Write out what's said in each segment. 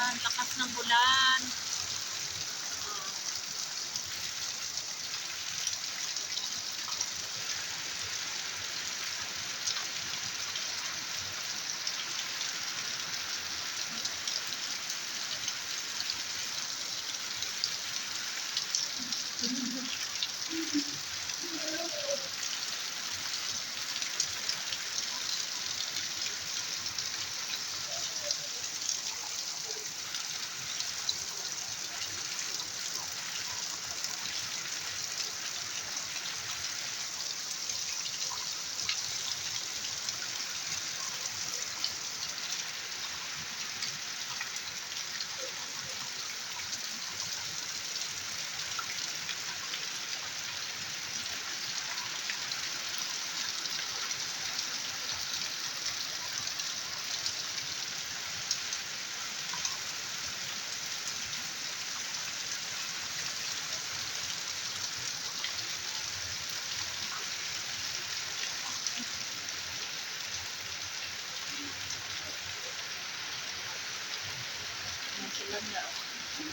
Ayan, lakas ng ulan.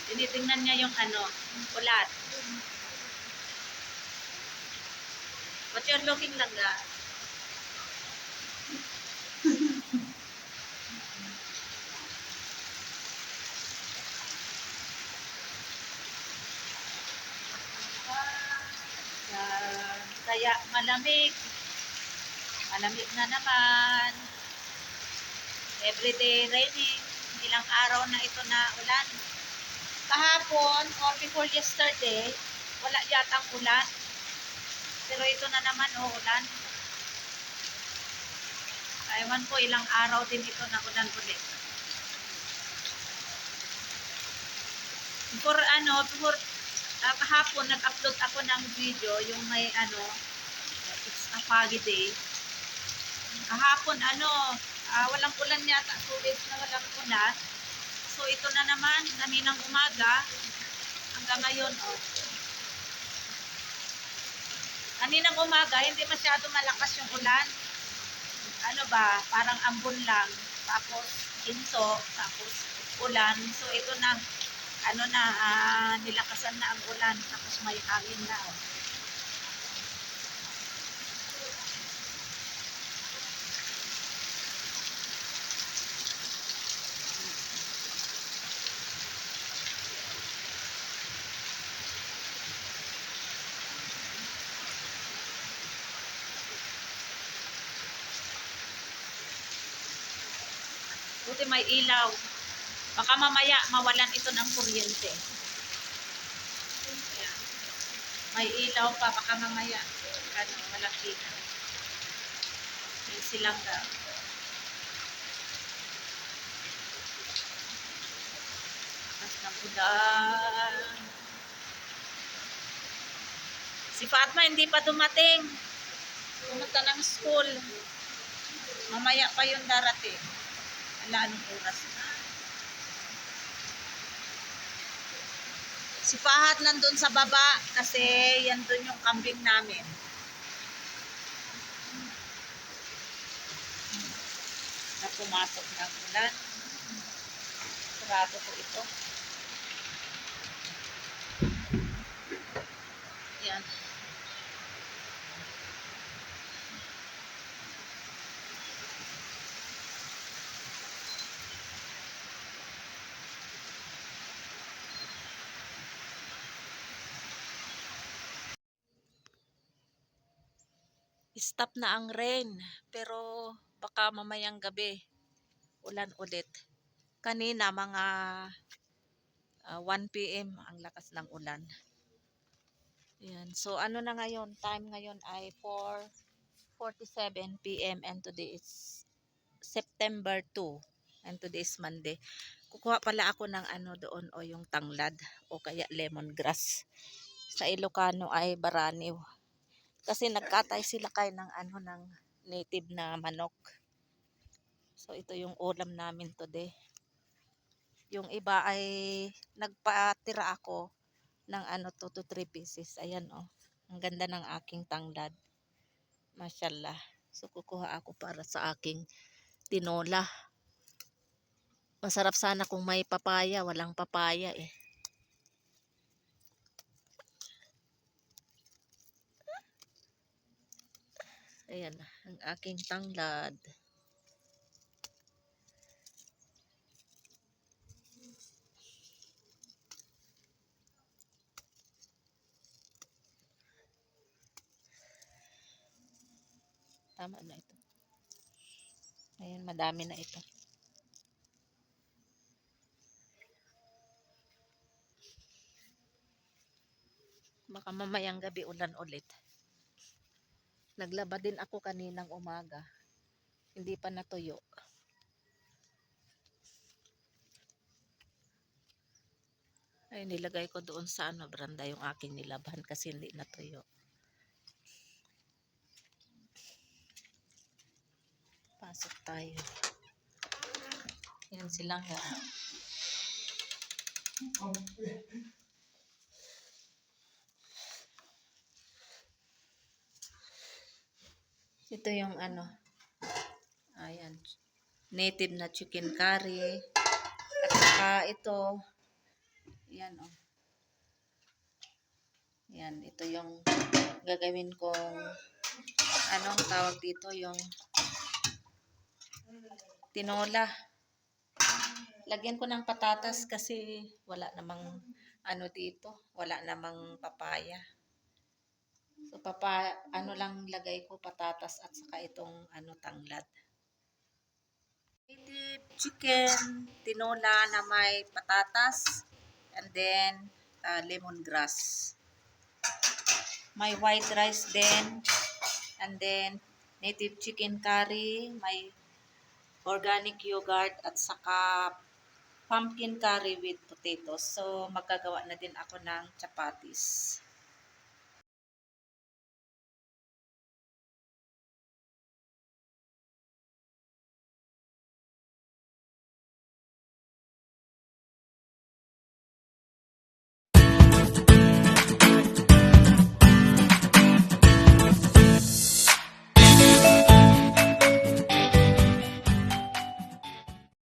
Tinitingnan niya yung ulat. What you're looking lang ga? Kaya malamig. Malamig na naman. Everyday raining. Ilang araw na ito na ulan. Kahapon or before yesterday, wala yatang ulan. Pero ito na naman, ulan. Ewan ko, ilang araw din ito na ulan ulit. Before kahapon, nag-upload ako ng video, yung may it's a foggy day. Kahapon, walang ulan yata, 2 days na walang ulan. So, ito na naman, kaninang umaga, hanggang ngayon, kaninang umaga, hindi masyado malakas yung ulan. Parang ambon lang, tapos inso, tapos ulan. So, ito na, nilakasan na ang ulan, tapos may hangin na, Buti may ilaw. Baka mamaya mawalan ito ng kuryente. Ayan. May ilaw pa, baka mamaya walang ilaw. May silangga. Lakas ng ulan. Si Fatma hindi pa dumating. Pumunta ng school. Mamaya pa yung darating. Wala anong oras na. Si Fahad nandun sa baba kasi yan dun yung kambing namin. Na pumasok ng ulan. Sarado ko ito. Yan. Stop na ang rain, pero baka mamayang gabi ulan ulit. Kanina mga 1 PM ang lakas ng ulan. Ayan. So ano na ngayon? Time ngayon ay 4:47 PM and today is September 2 and today is Monday. Kukuha pala ako ng doon yung tanglad o kaya lemongrass. Sa Ilocano ay baraniw. Kasi nagkatay sila kay ng ng native na manok. So ito yung ulam namin today. Yung iba ay nagpatira ako ng 2 to 3 pieces. Ayan Ang ganda ng aking tanglad. Mashallah. So kukuha ako para sa aking tinola. Masarap sana kung may papaya, walang papaya eh. Ayan, ang aking tanglad. Tama na ito. Ayan, madami na ito. Baka mamayang gabi ulan ulit. Naglaba din ako kaninang umaga. Hindi pa natuyo. Ay, nilagay ko doon sa branda yung aking nilabhan kasi hindi natuyo. Pasok tayo. Yan sila nga. Ito yung ayan, native na chicken curry. At saka ito, yan yan, ito yung gagawin kong, anong tawag dito, yung tinola. Lagyan ko ng patatas kasi wala namang dito, wala namang papaya. So lang lagay ko, patatas at saka itong tanglad. Native chicken tinola na may patatas and then lemongrass. May white rice din and then native chicken curry, may organic yogurt at saka pumpkin curry with potatoes. So magagawa na din ako ng chapatis.